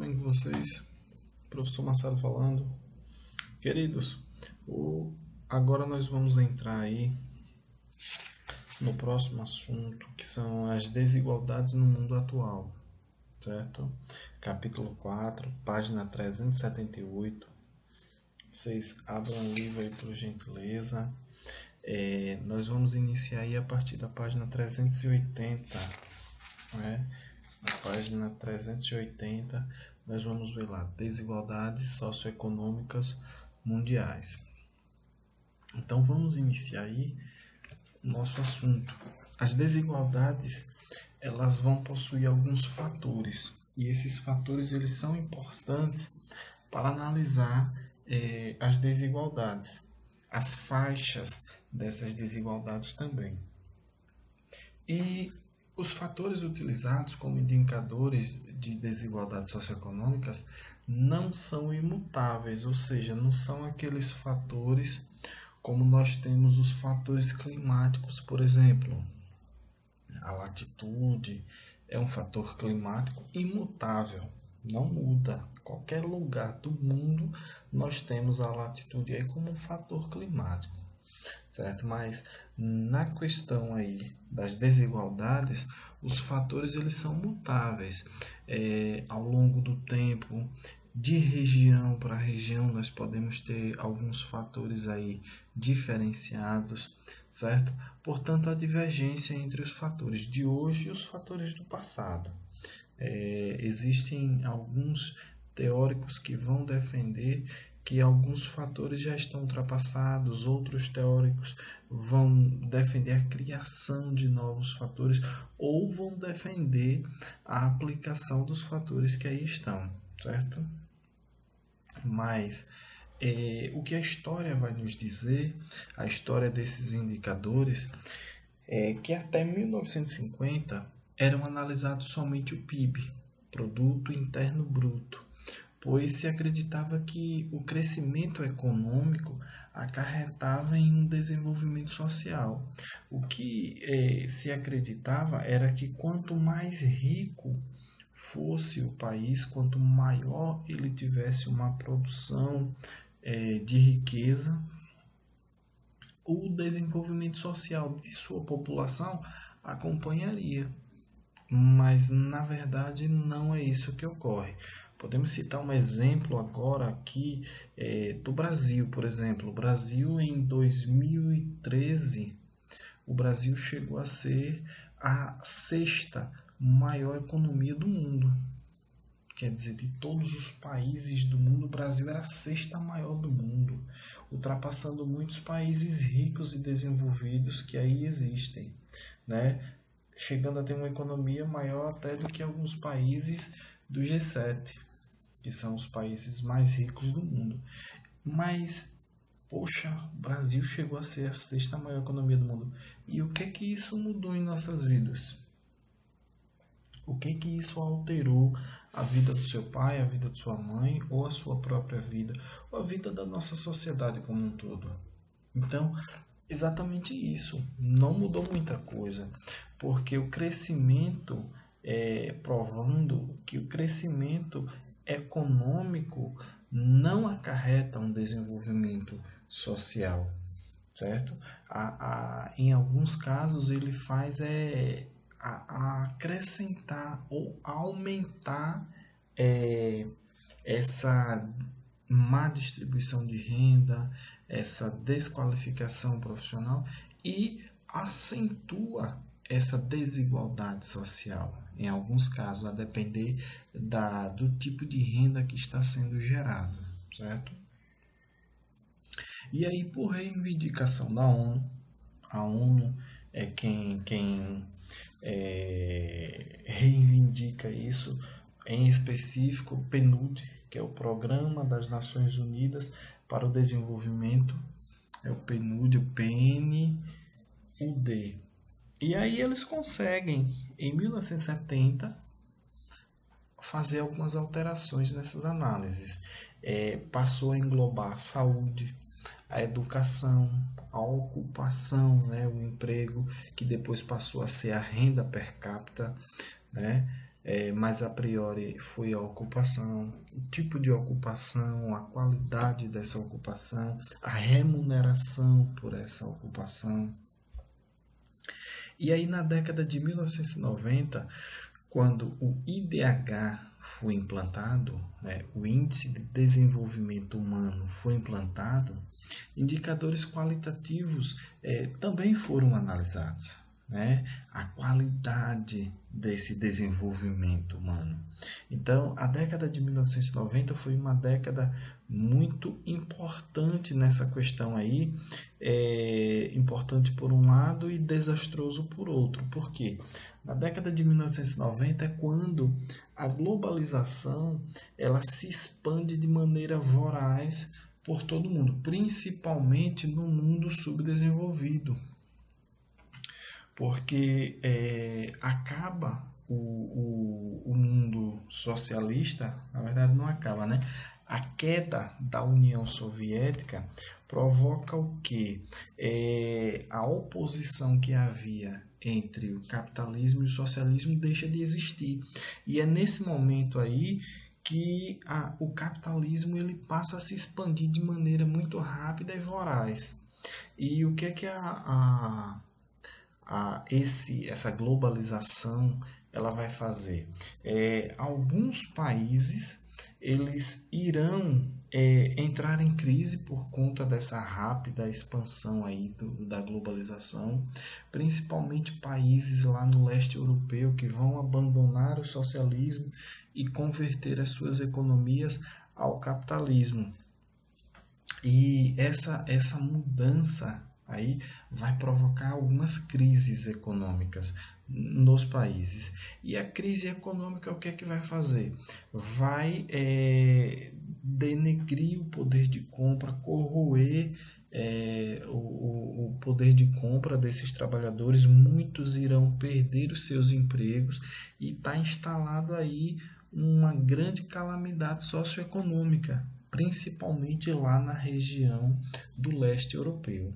bem com vocês? Professor Marcelo falando. Queridos, agora nós vamos entrar aí no próximo assunto, que são as desigualdades no mundo atual, certo? Capítulo 4, página 378. Vocês abram o livro aí por gentileza. Nós vamos iniciar aí a partir da página 380, né? Na página 380, nós vamos ver lá desigualdades socioeconômicas mundiais. Então vamos iniciar aí o nosso assunto. As desigualdades, elas vão possuir alguns fatores, e esses fatores eles são importantes para analisar as desigualdades, as faixas dessas desigualdades também. E os fatores utilizados como indicadores de desigualdades socioeconômicas não são imutáveis, ou seja, não são aqueles fatores como nós temos os fatores climáticos, por exemplo. A latitude é um fator climático imutável, não muda. Qualquer lugar do mundo nós temos a latitude aí como um fator climático, certo? Mas na questão aí das desigualdades, os fatores eles são mutáveis. Ao longo do tempo, de região para região, nós podemos ter alguns fatores aí diferenciados, certo? Portanto, a divergência entre os fatores de hoje e os fatores do passado. Existem alguns teóricos que vão defender que alguns fatores já estão ultrapassados, outros teóricos vão defender a criação de novos fatores ou vão defender a aplicação dos fatores que aí estão, certo? Mas o que a história vai nos dizer, a história desses indicadores, é que até 1950 eram analisados somente o PIB, Produto Interno Bruto, pois se acreditava que o crescimento econômico acarretava em um desenvolvimento social. O que se acreditava era que quanto mais rico fosse o país, quanto maior ele tivesse uma produção de riqueza, o desenvolvimento social de sua população acompanharia. Mas na verdade não é isso que ocorre. Podemos citar um exemplo agora aqui do Brasil, por exemplo. O Brasil em 2013, o Brasil chegou a ser a sexta maior economia do mundo. Quer dizer, de todos os países do mundo, o Brasil era a sexta maior do mundo, ultrapassando muitos países ricos e desenvolvidos que aí existem, né? Chegando a ter uma economia maior até do que alguns países do G7, que são os países mais ricos do mundo. Mas, poxa, o Brasil chegou a ser a sexta maior economia do mundo. E o que é que isso mudou em nossas vidas? O que é que isso alterou a vida do seu pai, a vida de sua mãe, ou a sua própria vida, ou a vida da nossa sociedade como um todo? Então, exatamente isso. Não mudou muita coisa, porque o crescimento, provando que o crescimento econômico não acarreta um desenvolvimento social, certo? Em alguns casos ele faz a acrescentar ou aumentar essa má distribuição de renda, essa desqualificação profissional e acentua essa desigualdade social, em alguns casos, a depender do tipo de renda que está sendo gerado, certo? E aí, por reivindicação da ONU, a ONU é quem reivindica isso, em específico o PNUD, que é o Programa das Nações Unidas para o Desenvolvimento, é o PNUD, o PNUD. E aí eles conseguem, em 1970, fazer algumas alterações nessas análises. Passou a englobar a saúde, a educação, a ocupação, né, o emprego, que depois passou a ser a renda per capita, né, mas a priori foi a ocupação, o tipo de ocupação, a qualidade dessa ocupação, a remuneração por essa ocupação. E aí na década de 1990, quando o IDH foi implantado, né, o Índice de Desenvolvimento Humano foi implantado, indicadores qualitativos também foram analisados, né? A qualidade desse desenvolvimento humano. Então, a década de 1990 foi uma década muito importante nessa questão aí, importante por um lado e desastroso por outro. Por quê? Na década de 1990 é quando a globalização ela se expande de maneira voraz por todo mundo, principalmente no mundo subdesenvolvido, porque acaba o mundo socialista, na verdade não acaba, né? A queda da União Soviética provoca o que? A oposição que havia entre o capitalismo e o socialismo deixa de existir. E é nesse momento aí que o capitalismo ele passa a se expandir de maneira muito rápida e voraz. E o que é que essa globalização ela vai fazer? Alguns países eles irão entrar em crise por conta dessa rápida expansão aí da globalização, principalmente países lá no leste europeu que vão abandonar o socialismo e converter as suas economias ao capitalismo. E essa mudança aí vai provocar algumas crises econômicas nos países. E a crise econômica, o que é que vai fazer? Vai denegrir o poder de compra, corroer o poder de compra desses trabalhadores. Muitos irão perder os seus empregos e está instalado aí uma grande calamidade socioeconômica, principalmente lá na região do leste europeu,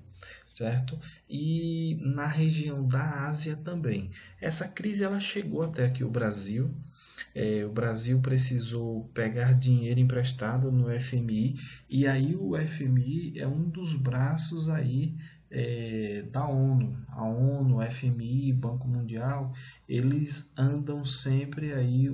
certo? E na região da Ásia também. Essa crise ela chegou até aqui o Brasil. O Brasil precisou pegar dinheiro emprestado no FMI e aí o FMI é um dos braços aí da ONU. A ONU, o FMI, Banco Mundial, eles andam sempre aí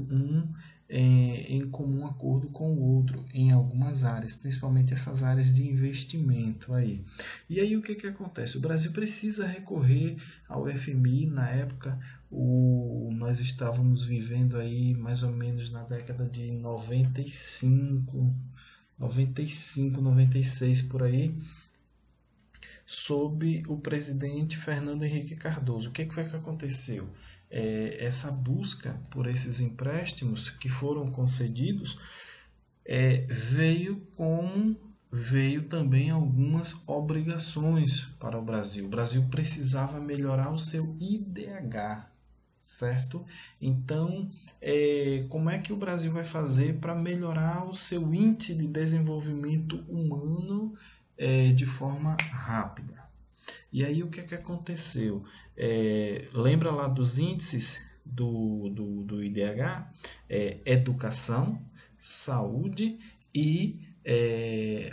em comum acordo com o outro em algumas áreas, principalmente essas áreas de investimento aí. E aí o que acontece? O Brasil precisa recorrer ao FMI. Na época nós estávamos vivendo aí mais ou menos na década de 95, 96 por aí, sob o presidente Fernando Henrique Cardoso. O que foi que aconteceu? Essa busca por esses empréstimos que foram concedidos veio também algumas obrigações para o Brasil. O Brasil precisava melhorar o seu IDH, certo? Então, como é que o Brasil vai fazer para melhorar o seu índice de desenvolvimento humano de forma rápida? E aí o que aconteceu? Lembra lá dos índices do IDH? Educação, saúde e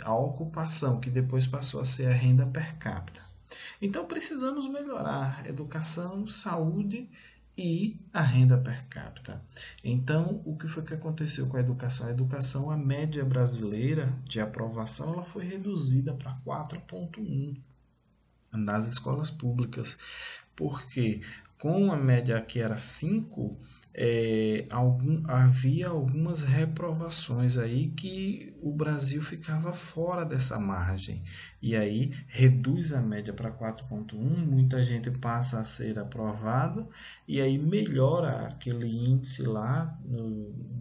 a ocupação, que depois passou a ser a renda per capita. Então precisamos melhorar educação, saúde e a renda per capita. Então, o que foi que aconteceu com a educação? A educação, a média brasileira de aprovação, ela foi reduzida para 4,1 nas escolas públicas, porque com a média que era 5, havia algumas reprovações aí que o Brasil ficava fora dessa margem. E aí reduz a média para 4,1, muita gente passa a ser aprovado e aí melhora aquele índice lá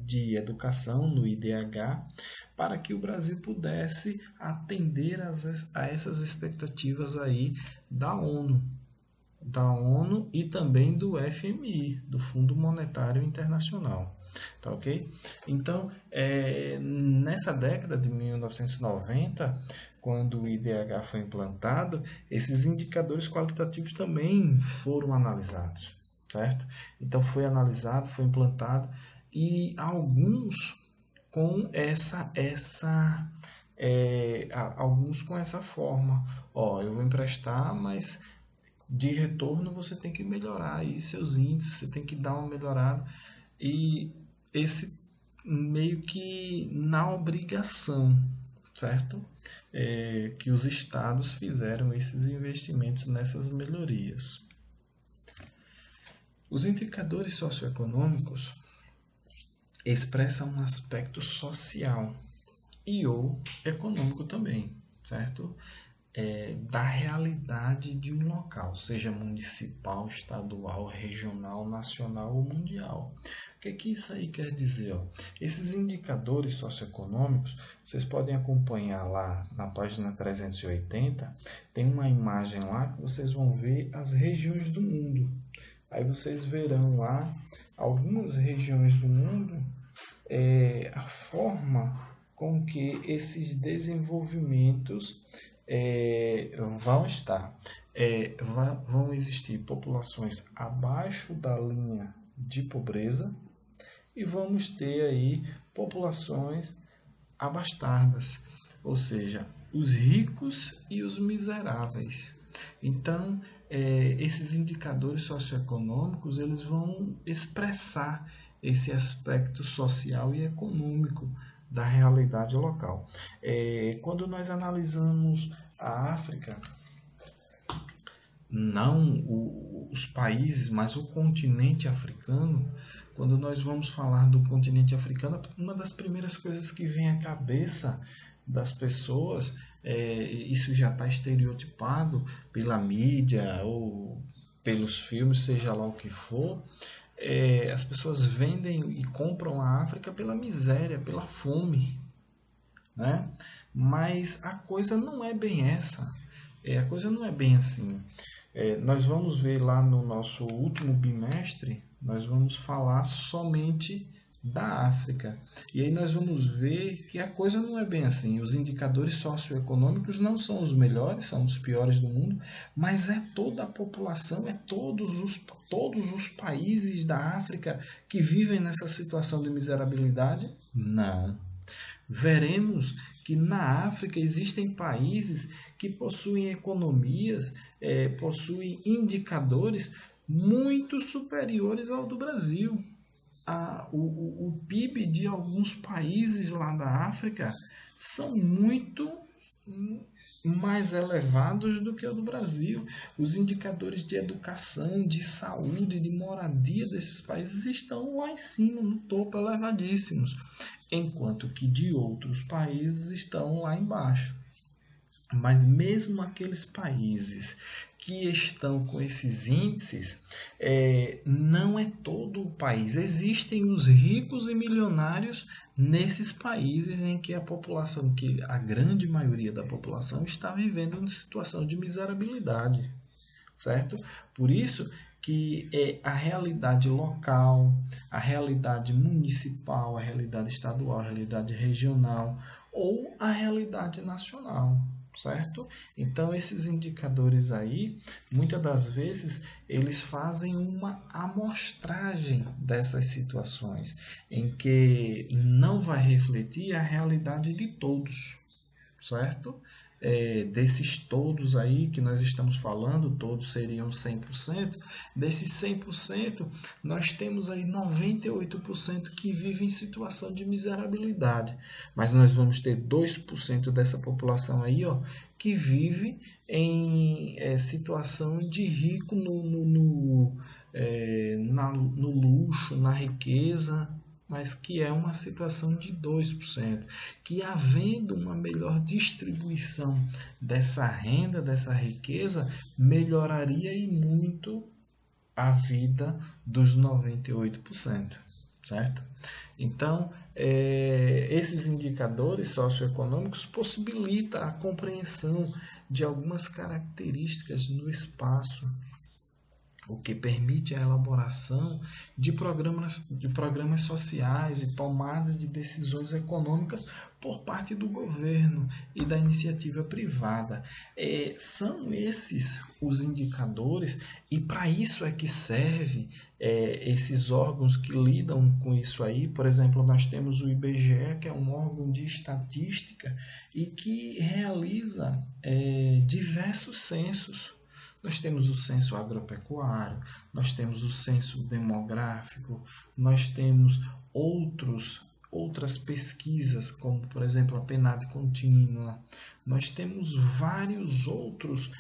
de educação, no IDH, para que o Brasil pudesse atender a essas expectativas aí da ONU e também do FMI, do Fundo Monetário Internacional. Tá ok? Então, nessa década de 1990, quando o IDH foi implantado, esses indicadores qualitativos também foram analisados, certo? Então foi analisado, foi implantado e alguns com alguns com essa forma. Ó, eu vou emprestar, mas de retorno você tem que melhorar aí seus índices, você tem que dar uma melhorada e esse meio que na obrigação, certo? Que os estados fizeram esses investimentos nessas melhorias. Os indicadores socioeconômicos expressam um aspecto social e ou econômico também, certo? Da realidade de um local, seja municipal, estadual, regional, nacional ou mundial. O que isso aí quer dizer? Ó? Esses indicadores socioeconômicos, vocês podem acompanhar lá na página 380, tem uma imagem lá que vocês vão ver as regiões do mundo. Aí vocês verão lá algumas regiões do mundo, a forma com que esses desenvolvimentos vão estar. Vão existir populações abaixo da linha de pobreza e vamos ter aí populações abastadas, ou seja, os ricos e os miseráveis. Então, esses indicadores socioeconômicos eles vão expressar esse aspecto social e econômico da realidade local. Quando nós analisamos a África, não os países, mas o continente africano, quando nós vamos falar do continente africano, uma das primeiras coisas que vem à cabeça das pessoas, isso já está estereotipado pela mídia ou pelos filmes, seja lá o que for, as pessoas vendem e compram a África pela miséria, pela fome, né? Mas a coisa não é bem essa. A coisa não é bem assim. Nós vamos ver lá no nosso último bimestre, nós vamos falar somente da África. E aí nós vamos ver que a coisa não é bem assim. Os indicadores socioeconômicos não são os melhores, são os piores do mundo, mas é toda a população, todos os países da África que vivem nessa situação de miserabilidade? Não. Veremos que na África existem países que possuem economias, possuem indicadores muito superiores ao do Brasil. O PIB de alguns países lá da África são muito mais elevados do que o do Brasil. Os indicadores de educação, de saúde, de moradia desses países estão lá em cima, no topo, elevadíssimos, enquanto que de outros países estão lá embaixo. Mas mesmo aqueles países que estão com esses índices, não é todo o país. Existem os ricos e milionários nesses países em que a população, que a grande maioria da população está vivendo em situação de miserabilidade, certo? Por isso que a realidade local, a realidade municipal, a realidade estadual, a realidade regional ou a realidade nacional, certo? Então esses indicadores aí, muitas das vezes, eles fazem uma amostragem dessas situações, em que não vai refletir a realidade de todos, certo? Desses todos aí que nós estamos falando, todos seriam 100%, desses 100%, nós temos aí 98% que vivem em situação de miserabilidade, mas nós vamos ter 2% dessa população aí, ó, que vive em situação de rico no luxo, na riqueza, mas que é uma situação de 2%, que havendo uma melhor distribuição dessa renda, dessa riqueza, melhoraria e muito a vida dos 98%, certo? Então, esses indicadores socioeconômicos possibilitam a compreensão de algumas características no espaço o que permite a elaboração de programas sociais e tomada de decisões econômicas por parte do governo e da iniciativa privada. São esses os indicadores, e para isso é que serve esses órgãos que lidam com isso aí. Por exemplo, nós temos o IBGE, que é um órgão de estatística e que realiza diversos censos. Nós temos o censo agropecuário, nós temos o censo demográfico, nós temos outras pesquisas, como por exemplo a PNAD contínua, nós temos vários outros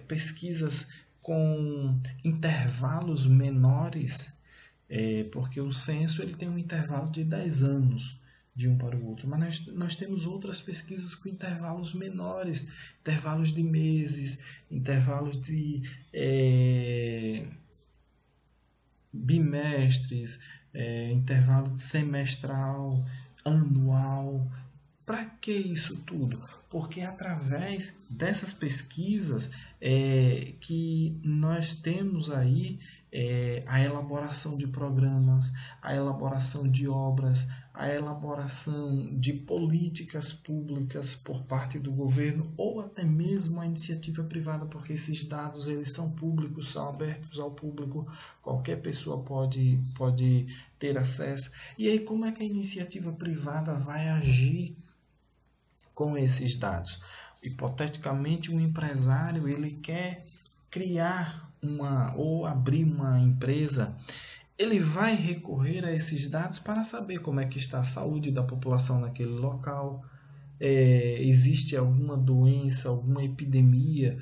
pesquisas com intervalos menores, porque o censo ele tem um intervalo de 10 anos de um para o outro, mas nós temos outras pesquisas com intervalos menores, intervalos de meses, intervalos de bimestres, intervalo semestral, anual. Para que isso tudo? Porque é através dessas pesquisas que nós temos aí a elaboração de programas, a elaboração de obras, a elaboração de políticas públicas por parte do governo ou até mesmo a iniciativa privada, porque esses dados eles são públicos, são abertos ao público, qualquer pessoa pode ter acesso. E aí como é que a iniciativa privada vai agir com esses dados? Hipoteticamente, um empresário ele quer criar ou abrir uma empresa, ele vai recorrer a esses dados para saber como é que está a saúde da população naquele local, existe alguma doença, alguma epidemia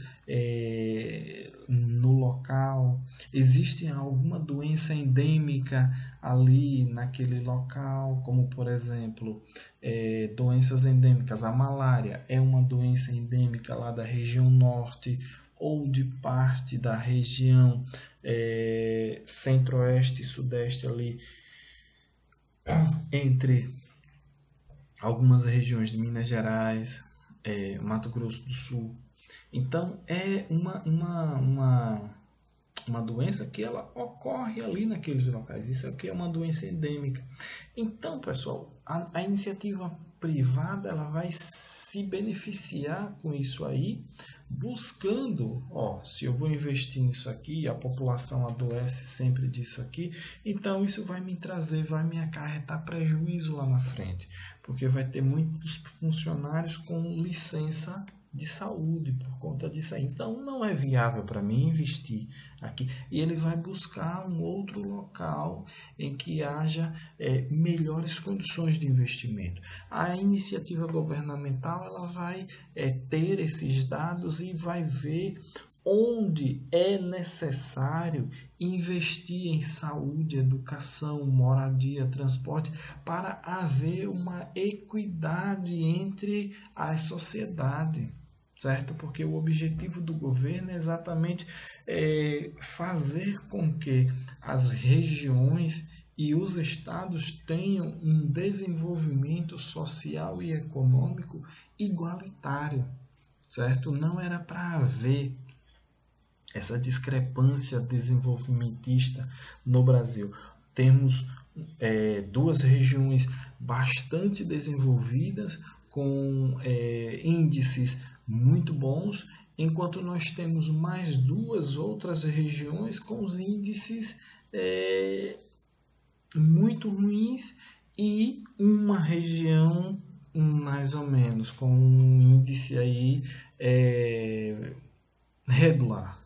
no local, existe alguma doença endêmica ali naquele local, como por exemplo, doenças endêmicas. A malária é uma doença endêmica lá da região norte ou de parte da região centro-oeste e sudeste ali, entre algumas regiões de Minas Gerais, Mato Grosso do Sul. Então é uma doença que ela ocorre ali naqueles locais. Isso aqui é uma doença endêmica. Então, pessoal, a iniciativa privada ela vai se beneficiar com isso aí, buscando, se eu vou investir nisso aqui, a população adoece sempre disso aqui, então isso vai me trazer, vai me acarretar prejuízo lá na frente, porque vai ter muitos funcionários com licença de saúde por conta disso aí. Então não é viável para mim investir aqui. E ele vai buscar um outro local em que haja melhores condições de investimento. A iniciativa governamental ela vai ter esses dados e vai ver onde é necessário investir em saúde, educação, moradia, transporte, para haver uma equidade entre as sociedades, certo? Porque o objetivo do governo é exatamente fazer com que as regiões e os estados tenham um desenvolvimento social e econômico igualitário, certo? Não era para haver essa discrepância desenvolvimentista no Brasil. Temos duas regiões bastante desenvolvidas, com índices muito bons, enquanto nós temos mais duas outras regiões com os índices muito ruins e uma região mais ou menos com um índice aí regular.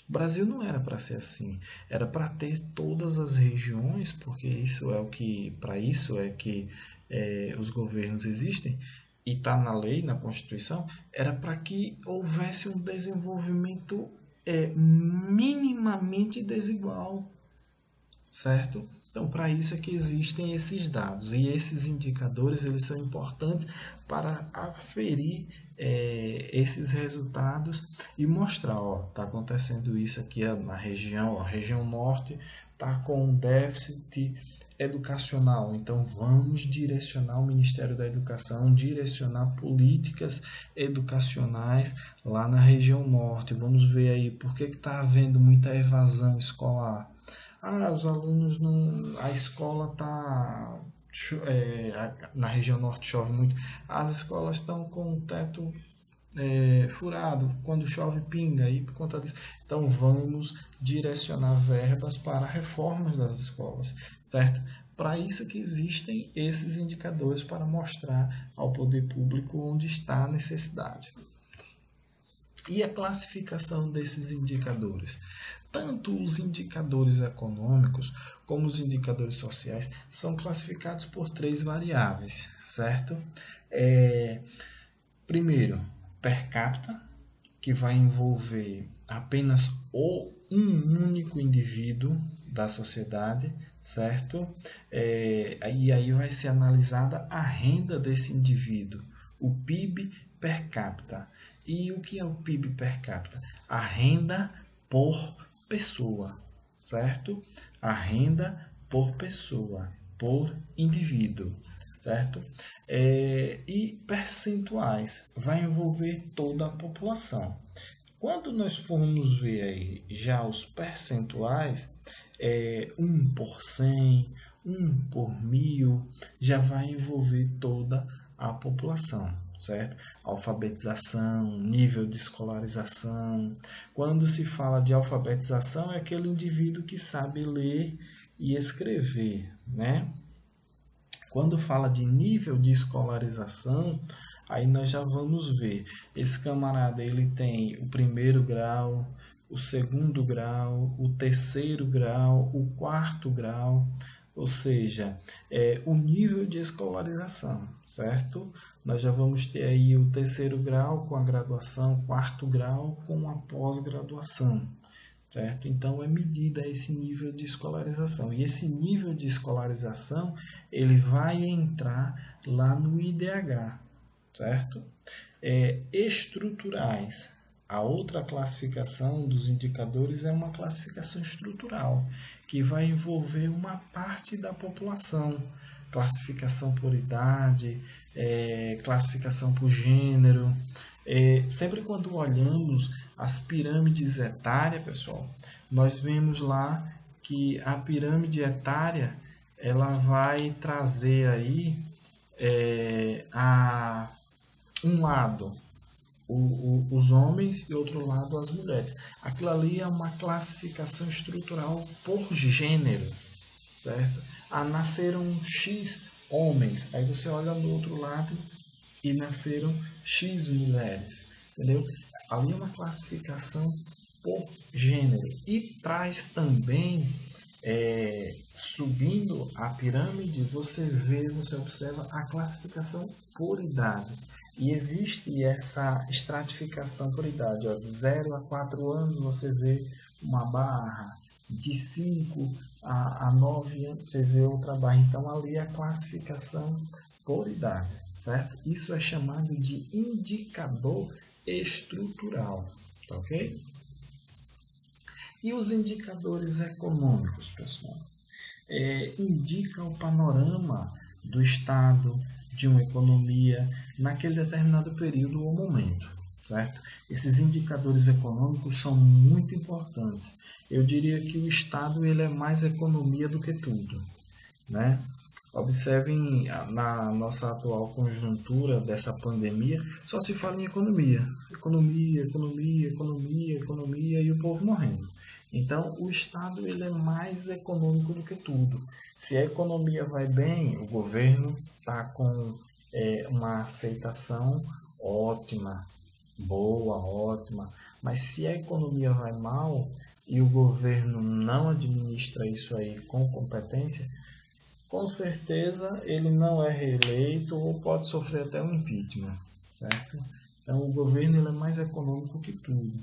O Brasil não era para ser assim, era para ter todas as regiões, porque isso é o que, para isso é que os governos existem, e está na lei, na Constituição, era para que houvesse um desenvolvimento minimamente desigual, certo? Então, para isso é que existem esses dados, e esses indicadores eles são importantes para aferir esses resultados e mostrar, está acontecendo isso aqui na região, a região norte está com um déficit educacional. Então, vamos direcionar o Ministério da Educação, direcionar políticas educacionais lá na região norte. Vamos ver aí por que está havendo muita evasão escolar. Os alunos não. A escola está. Na região norte chove muito. As escolas estão com o teto furado, quando chove pinga, e por conta disso. Então vamos direcionar verbas para reformas das escolas, certo? Para isso que existem esses indicadores para mostrar ao poder público onde está a necessidade. E a classificação desses indicadores? Tanto os indicadores econômicos como os indicadores sociais são classificados por 3 variáveis, certo? Primeiro, per capita, que vai envolver apenas um único indivíduo da sociedade, certo? E aí vai ser analisada a renda desse indivíduo, o PIB per capita. E o que é o PIB per capita? A renda por pessoa, certo? A renda por pessoa, por indivíduo, certo? E percentuais, vai envolver toda a população. Quando nós formos ver aí já os percentuais, 1 por 100, 1 por 1000, já vai envolver toda a população, certo? Alfabetização, nível de escolarização. Quando se fala de alfabetização, é aquele indivíduo que sabe ler e escrever, né? Quando fala de nível de escolarização, aí nós já vamos ver. Esse camarada ele tem o 1º grau, o 2º grau, o 3º grau, o 4º grau, ou seja, o nível de escolarização, certo? Nós já vamos ter aí o 3º grau com a graduação, o 4º grau com a pós-graduação, certo? Então é medida esse nível de escolarização. E esse nível de escolarização, ele vai entrar lá no IDH, certo? Estruturais. A outra classificação dos indicadores é uma classificação estrutural, que vai envolver uma parte da população. Classificação por idade, classificação por gênero. Sempre quando olhamos as pirâmides etárias, pessoal, nós vemos lá que a pirâmide etária ela vai trazer aí um lado os homens e outro lado as mulheres. Aquilo ali é uma classificação estrutural por gênero, certo? Nasceram X homens, aí você olha no outro lado e nasceram X mulheres, entendeu? Ali é uma classificação por gênero e traz também, subindo a pirâmide, você observa a classificação por idade. E existe essa estratificação por idade. De 0 a 4 anos você vê uma barra, de 5 a 9 anos você vê outra barra. Então ali é a classificação por idade, certo? Isso é chamado de indicador estrutural, tá ok? E os indicadores econômicos, pessoal? Indica o panorama do estado de uma economia naquele determinado período ou momento, certo? Esses indicadores econômicos são muito importantes. Eu diria que o estado ele é mais economia do que tudo, né? Observem na nossa atual conjuntura dessa pandemia, só se fala em economia. Economia, economia, economia, economia e o povo morrendo. Então, o Estado ele é mais econômico do que tudo. Se a economia vai bem, o governo está com uma aceitação ótima, boa, ótima. Mas se a economia vai mal e o governo não administra isso aí com competência, com certeza ele não é reeleito ou pode sofrer até um impeachment, certo? Então o governo ele é mais econômico que tudo.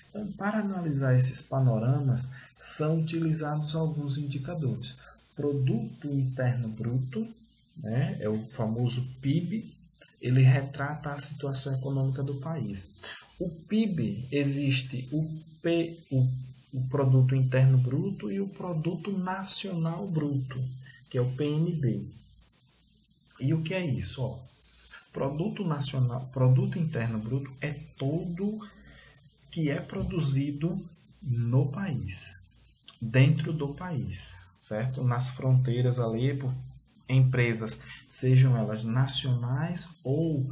Então, para analisar esses panoramas, são utilizados alguns indicadores. Produto Interno Bruto, né, é o famoso PIB, ele retrata a situação econômica do país. O PIB existe o Produto Interno Bruto e o Produto Nacional Bruto. que é o PNB. E o que é isso? Ó, produto nacional, produto interno bruto é todo que é produzido no país, dentro do país, certo? Nas fronteiras ali, por empresas, sejam elas nacionais ou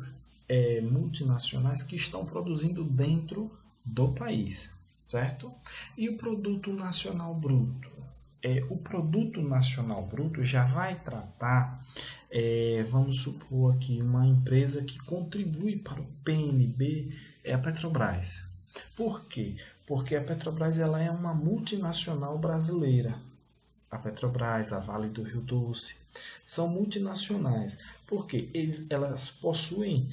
multinacionais, que estão produzindo dentro do país, certo? E o produto nacional bruto? O produto nacional bruto já vai tratar, vamos supor aqui, uma empresa que contribui para o PNB é a Petrobras. Por quê? Porque a Petrobras ela é uma multinacional brasileira. A Petrobras, a Vale do Rio Doce, são multinacionais, porque elas possuem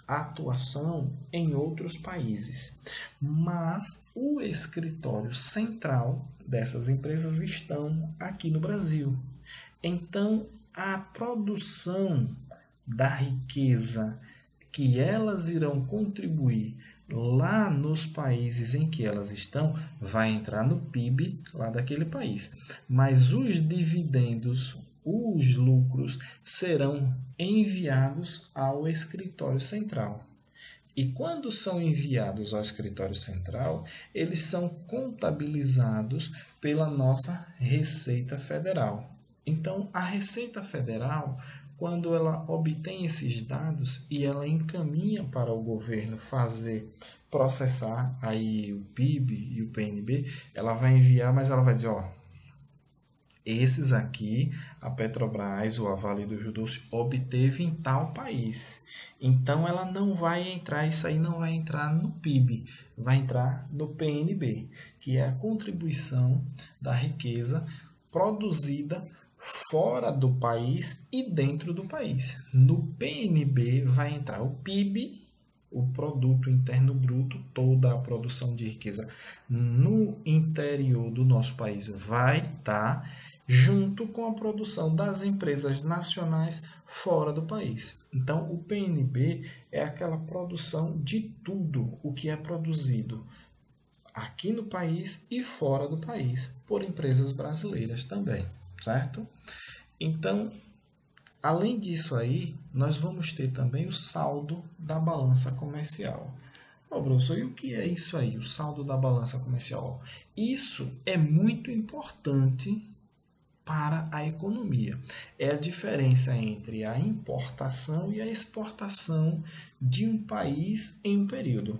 atuação em outros países. Mas o escritório central dessas empresas estão aqui no Brasil. Então, a produção da riqueza que elas irão contribuir lá nos países em que elas estão, vai entrar no PIB lá daquele país. Mas os dividendos, os lucros, serão enviados ao escritório central. E quando são enviados ao escritório central, eles são contabilizados pela nossa Receita Federal. Então, a Receita Federal, quando ela obtém esses dados e ela encaminha para o governo processar aí o PIB e o PNB, ela vai enviar, mas ela vai dizer, ó, esses aqui, a Petrobras ou a Vale do Rio Doce obteve em tal país. Então ela não vai entrar, isso aí não vai entrar no PIB, vai entrar no PNB, que é a contribuição da riqueza produzida fora do país e dentro do país. No PNB vai entrar o PIB, o produto interno bruto, toda a produção de riqueza no interior do nosso país vai estar junto com a produção das empresas nacionais fora do país. Então, o PNB é aquela produção de tudo o que é produzido aqui no país e fora do país por empresas brasileiras também, certo? Então, além disso aí, nós vamos ter também o saldo da balança comercial. Ô, professor, e o que é isso aí, o saldo da balança comercial? Isso é muito importante para a economia. É a diferença entre a importação e a exportação de um país em um período.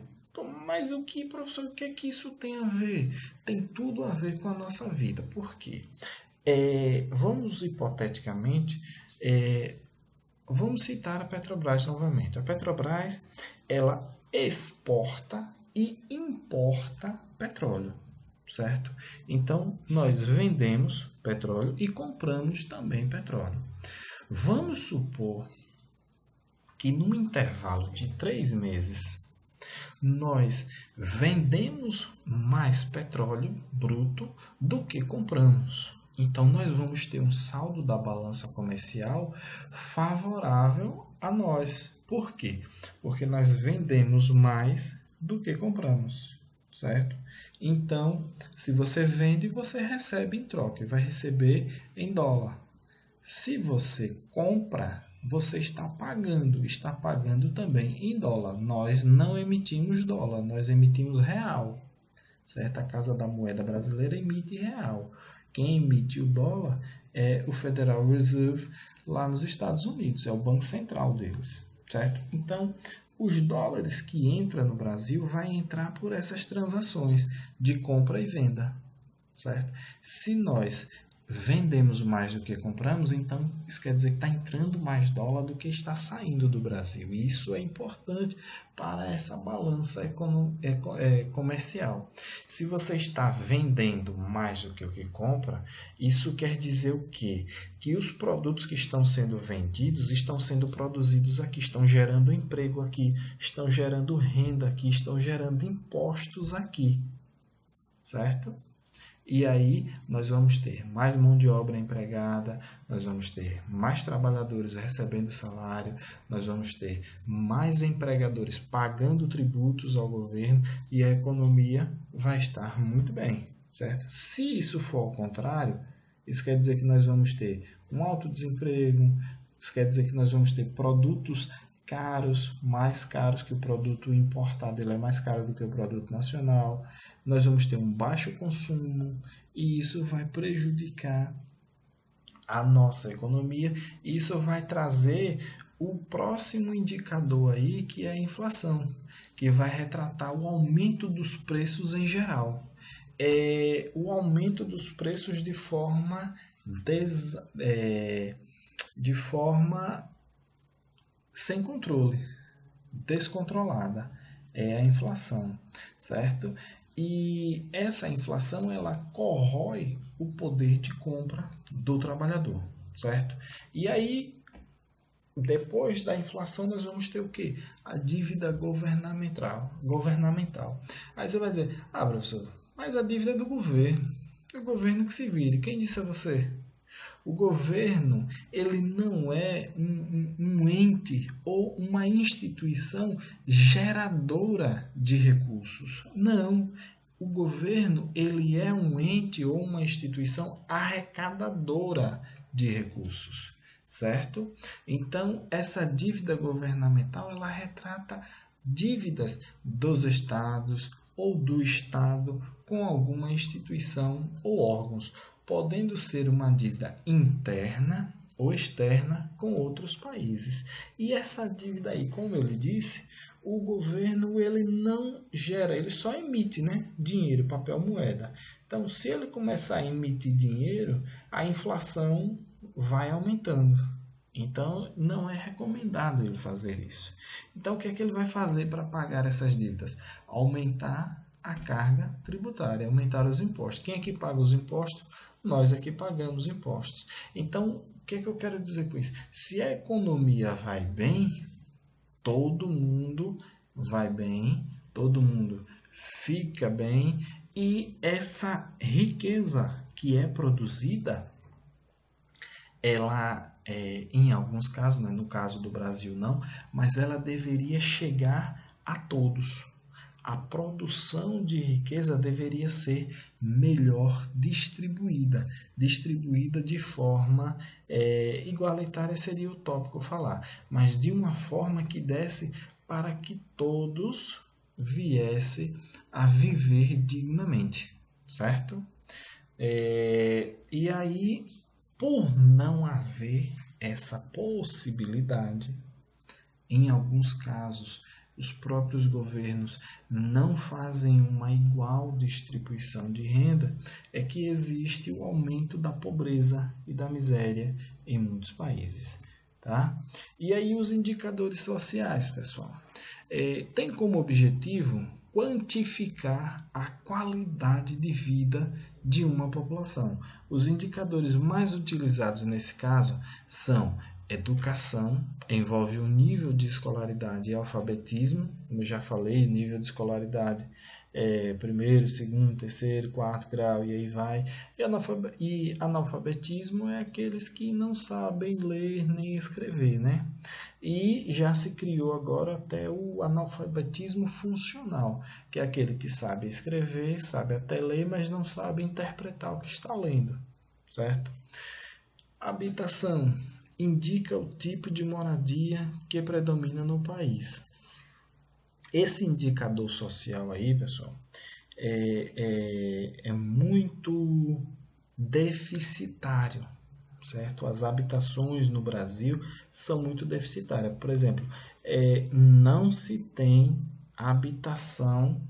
Mas o que, professor, o que é que isso tem a ver? Tem tudo a ver com a nossa vida. Por quê? Vamos hipoteticamente, vamos citar a Petrobras novamente. A Petrobras, ela exporta e importa petróleo, certo? Então, nós vendemos petróleo e compramos também petróleo. Vamos supor que num intervalo de 3 meses, nós vendemos mais petróleo bruto do que compramos. Então, nós vamos ter um saldo da balança comercial favorável a nós. Por quê? Porque nós vendemos mais do que compramos, certo? Então, se você vende, você recebe em troca e vai receber em dólar. Se você compra, você está pagando também em dólar. Nós não emitimos dólar, nós emitimos real, certo? A Casa da Moeda Brasileira emite real. Quem emite o dólar é o Federal Reserve lá nos Estados Unidos, é o Banco Central deles, certo? Então, os dólares que entram no Brasil vai entrar por essas transações de compra e venda, certo? Se nós vendemos mais do que compramos, então isso quer dizer que está entrando mais dólar do que está saindo do Brasil. E isso é importante para essa balança comercial. Se você está vendendo mais do que o que compra, isso quer dizer o quê? Que os produtos que estão sendo vendidos estão sendo produzidos aqui, estão gerando emprego aqui, estão gerando renda aqui, estão gerando impostos aqui, certo? E aí nós vamos ter mais mão de obra empregada, nós vamos ter mais trabalhadores recebendo salário, nós vamos ter mais empregadores pagando tributos ao governo e a economia vai estar muito bem, certo? Se isso for ao contrário, Isso quer dizer que nós vamos ter um alto desemprego, isso quer dizer que nós vamos ter produtos caros, mais caros que o produto importado, ele é mais caro do que o produto nacional. Nós vamos ter um baixo consumo e isso vai prejudicar a nossa economia. E isso vai trazer o próximo indicador aí, que é a inflação, que vai retratar o aumento dos preços em geral. O aumento dos preços de forma sem controle, descontrolada. É a inflação, certo? E essa inflação ela corrói o poder de compra do trabalhador, certo? E aí, depois da inflação, nós vamos ter o quê? A dívida governamental. Aí você vai dizer, professor, mas a dívida é do governo. É o governo que se vire. Quem disse a você? O governo, ele não é um ente ou uma instituição geradora de recursos. Não. O governo, ele é um ente ou uma instituição arrecadadora de recursos, certo? Então, essa dívida governamental, ela retrata dívidas dos estados ou do estado com alguma instituição ou órgãos, podendo ser uma dívida interna ou externa com outros países. E essa dívida aí, como eu lhe disse, o governo ele não gera, ele só emite, né, dinheiro, papel moeda. Então, se ele começar a emitir dinheiro, a inflação vai aumentando. Então, não é recomendado ele fazer isso. Então, o que é que ele vai fazer para pagar essas dívidas? Aumentar a carga tributária, aumentar os impostos. Quem é que paga os impostos? Nós é que pagamos impostos. Então, o que é que eu quero dizer com isso? Se a economia vai bem, todo mundo vai bem, todo mundo fica bem e essa riqueza que é produzida, ela, em alguns casos, né, no caso do Brasil não, mas ela deveria chegar a todos. A produção de riqueza deveria ser melhor distribuída, distribuída de forma igualitária seria utópico falar, mas de uma forma que desse para que todos viessem a viver dignamente, certo? E aí, por não haver essa possibilidade, em alguns casos, os próprios governos não fazem uma igual distribuição de renda, é que existe o aumento da pobreza e da miséria em muitos países. Tá? E aí os indicadores sociais, pessoal, tem como objetivo quantificar a qualidade de vida de uma população. Os indicadores mais utilizados nesse caso são educação, envolve o nível de escolaridade e alfabetismo, como eu já falei, nível de escolaridade primeiro, segundo, terceiro, quarto grau e aí vai. E analfabetismo é aqueles que não sabem ler nem escrever, né? E já se criou agora até o analfabetismo funcional, que é aquele que sabe escrever, sabe até ler, mas não sabe interpretar o que está lendo, certo? Habitação indica o tipo de moradia que predomina no país. Esse indicador social aí, pessoal, é muito deficitário, certo? As habitações no Brasil são muito deficitárias. Por exemplo, não se tem habitação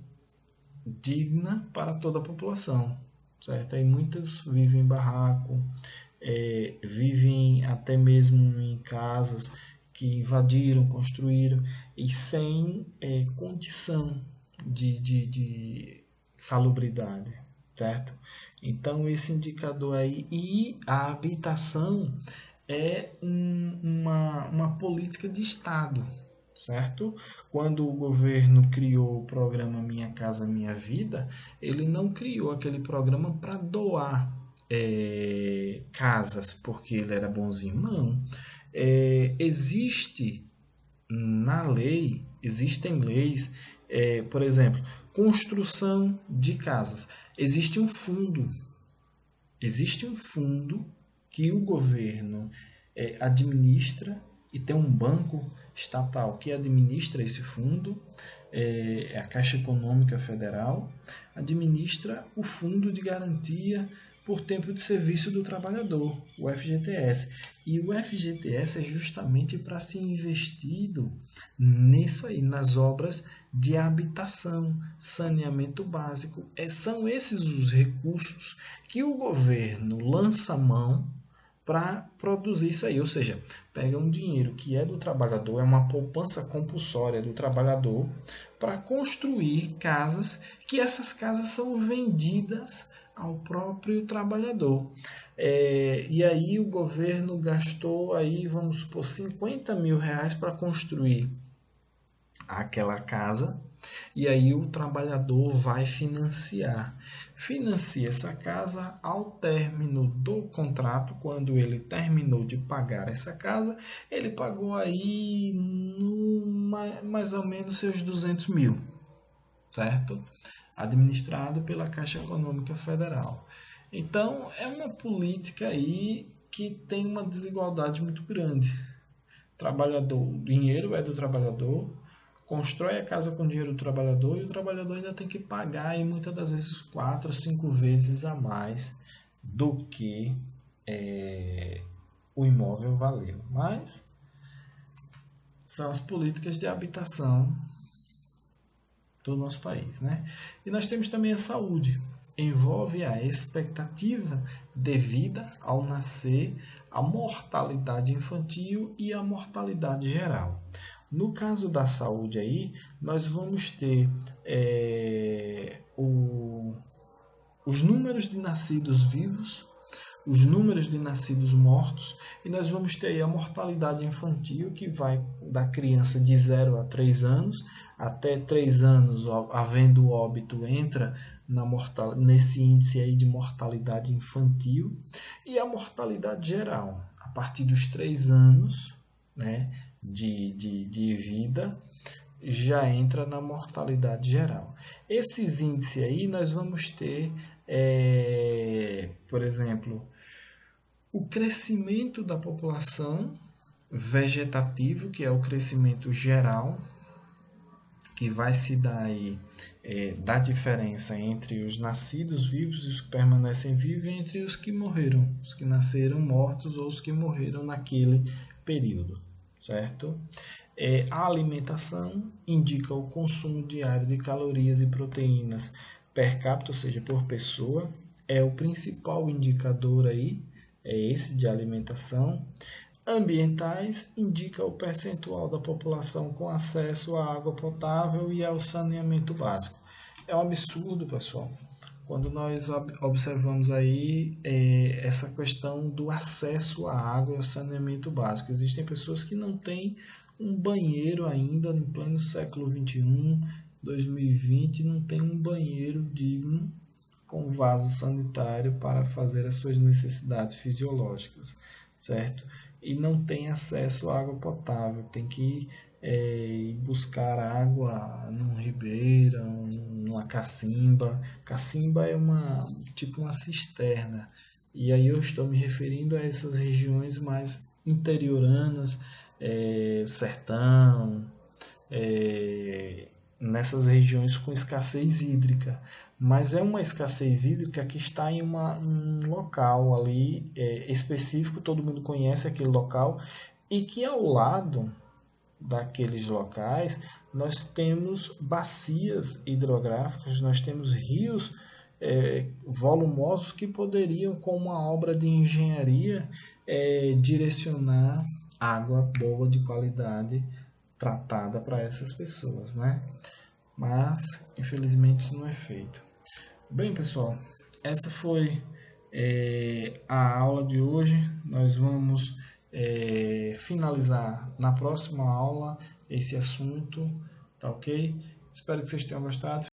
digna para toda a população, certo? Aí muitas vivem em barraco, vivem até mesmo em casas que invadiram, construíram e sem condição de salubridade, certo? Então esse indicador aí e a habitação é uma política de Estado, certo? Quando o governo criou o programa Minha Casa Minha Vida, ele não criou aquele programa para doar casas porque ele era bonzinho, não. Existe na lei, existem leis, por exemplo, construção de casas. Existe um fundo Existe um fundo que o governo administra e tem um banco estatal que administra esse fundo, a Caixa Econômica Federal, administra o Fundo de Garantia por Tempo de Serviço do Trabalhador, o FGTS. E o FGTS é justamente para ser investido nisso aí, nas obras de habitação, saneamento básico. São esses os recursos que o governo lança mão para produzir isso aí, ou seja, pega um dinheiro que é do trabalhador, é uma poupança compulsória do trabalhador, para construir casas, que essas casas são vendidas ao próprio trabalhador. E aí o governo gastou aí, vamos supor, 50 mil reais para construir aquela casa, e aí o trabalhador vai financia essa casa. Ao término do contrato, quando ele terminou de pagar essa casa, ele pagou aí mais ou menos seus 200 mil, certo? Administrado pela Caixa Econômica Federal. Então, é uma política aí que tem uma desigualdade muito grande. Trabalhador, o dinheiro é do trabalhador, constrói a casa com dinheiro do trabalhador, e o trabalhador ainda tem que pagar, e muitas das vezes 4 ou 5 vezes a mais do que o imóvel valeu. Mas são as políticas de habitação do nosso país, né? E nós temos também a saúde. Envolve a expectativa de vida ao nascer, a mortalidade infantil e a mortalidade geral. No caso da saúde aí, nós vamos ter os números de nascidos vivos, os números de nascidos mortos, e nós vamos ter aí a mortalidade infantil, que vai da criança de 0 a 3 anos, até 3 anos, havendo óbito, entra nesse índice aí de mortalidade infantil, e a mortalidade geral, a partir dos 3 anos, né, de vida, já entra na mortalidade geral. Esses índices aí nós vamos ter, por exemplo, o crescimento da população vegetativo, que é o crescimento geral, que vai se dar aí da diferença entre os nascidos vivos e os que permanecem vivos, e entre os que morreram, os que nasceram mortos ou os que morreram naquele período, certo? A alimentação indica o consumo diário de calorias e proteínas per capita, ou seja, por pessoa, é o principal indicador aí, é esse de alimentação. Ambientais indica o percentual da população com acesso à água potável e ao saneamento básico. É um absurdo, pessoal, quando nós observamos aí essa questão do acesso à água e ao saneamento básico. Existem pessoas que não têm um banheiro ainda, em pleno século XXI, 2020, não tem um banheiro digno com vaso sanitário para fazer as suas necessidades fisiológicas, certo? E não tem acesso à água potável, tem que buscar água num ribeira, numa cacimba. Cacimba é tipo uma cisterna, e aí eu estou me referindo a essas regiões mais interioranas, sertão, nessas regiões com escassez hídrica. Mas é uma escassez hídrica que está em um local ali específico, todo mundo conhece aquele local, e que ao lado daqueles locais nós temos bacias hidrográficas, nós temos rios volumosos que poderiam, com uma obra de engenharia, direcionar água boa, de qualidade, tratada para essas pessoas, né? Mas infelizmente isso não é feito. Bem, pessoal, essa foi a aula de hoje. Nós vamos finalizar na próxima aula esse assunto, tá ok? Espero que vocês tenham gostado.